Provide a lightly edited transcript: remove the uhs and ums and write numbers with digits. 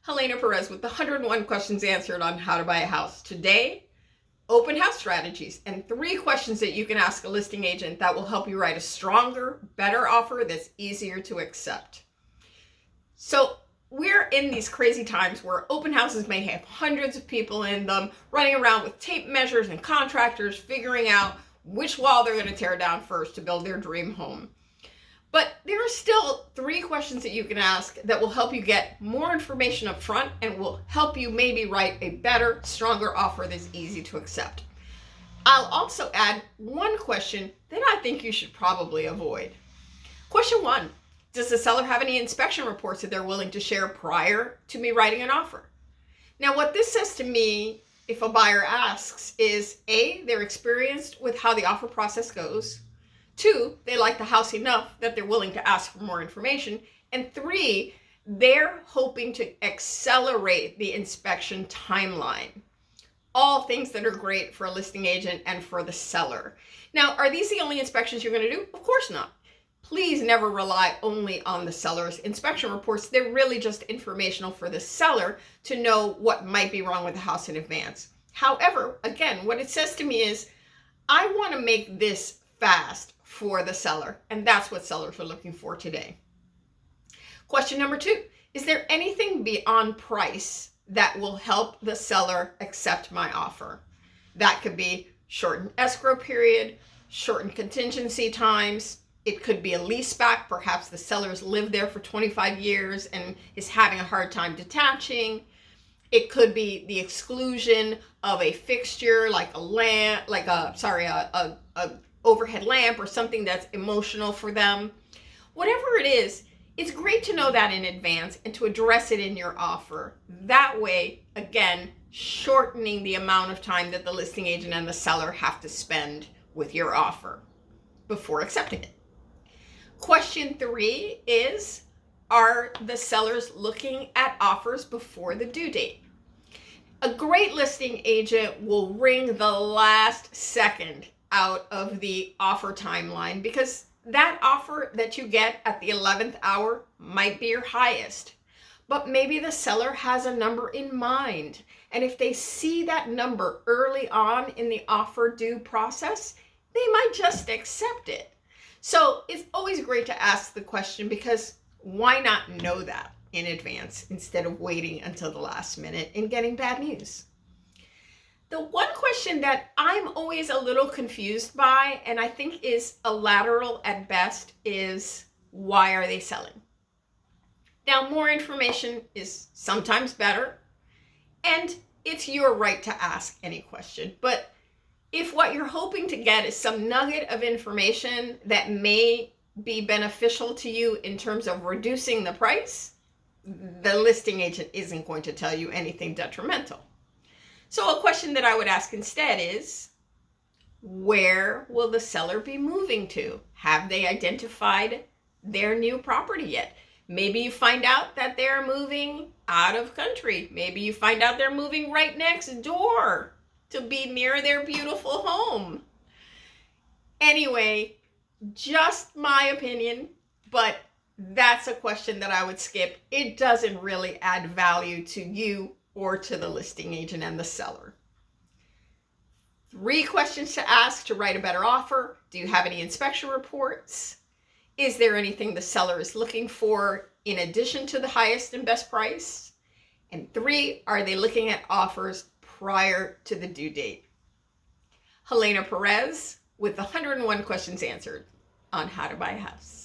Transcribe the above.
Helena-Perez with the 101 questions answered on how to buy a house. Today, open house strategies and 3 questions that you can ask a listing agent that will help you write a stronger, better offer that's easier to accept. So we're in these crazy times where open houses may have hundreds of people in them, running around with tape measures and contractors, figuring out which wall they're going to tear down first to build their dream home. But there are still 3 questions that you can ask that will help you get more information up front and will help you maybe write a better, stronger offer that's easy to accept. I'll also add 1 question that I think you should probably avoid. Question 1, does the seller have any inspection reports that they're willing to share prior to me writing an offer? Now, what this says to me, if a buyer asks, is A, they're experienced with how the offer process goes. 2, they like the house enough that they're willing to ask for more information. And 3, they're hoping to accelerate the inspection timeline. All things that are great for a listing agent and for the seller. Now, are these the only inspections you're going to do? Of course not. Please never rely only on the seller's inspection reports. They're really just informational for the seller to know what might be wrong with the house in advance. However, again, what it says to me is, I want to make this fast for the seller, and that's what sellers are looking for today. Question number 2, is there anything beyond price that will help the seller accept my offer? That could be shortened escrow period, shortened contingency times. It could be a lease back. Perhaps the seller's lived there for 25 years and is having a hard time detaching. It could be the exclusion of a fixture like a lamp, a overhead lamp or something that's emotional for them. Whatever it is, it's great to know that in advance and to address it in your offer. That way, again, shortening the amount of time that the listing agent and the seller have to spend with your offer before accepting it. Question 3 is, are the sellers looking at offers before the due date? A great listing agent will wring the last second out of the offer timeline because that offer that you get at the 11th hour might be your highest. But maybe the seller has a number in mind. And if they see that number early on in the offer due process, they might just accept it. So it's always great to ask the question, because why not know that in advance instead of waiting until the last minute and getting bad news? The one question that I'm always a little confused by, and I think is a lateral at best, is why are they selling? Now, more information is sometimes better, and it's your right to ask any question. But if what you're hoping to get is some nugget of information that may be beneficial to you in terms of reducing the price, the listing agent isn't going to tell you anything detrimental. So a question that I would ask instead is, where will the seller be moving to? Have they identified their new property yet? Maybe you find out that they're moving out of country. Maybe you find out they're moving right next door to be near their beautiful home. Anyway, just my opinion, but that's a question that I would skip. It doesn't really add value to you or to the listing agent and the seller. 3 questions to ask to write a better offer. Do you have any inspection reports? Is there anything the seller is looking for in addition to the highest and best price? And 3, are they looking at offers prior to the due date? Helena Perez with the 101 questions answered on how to buy a house.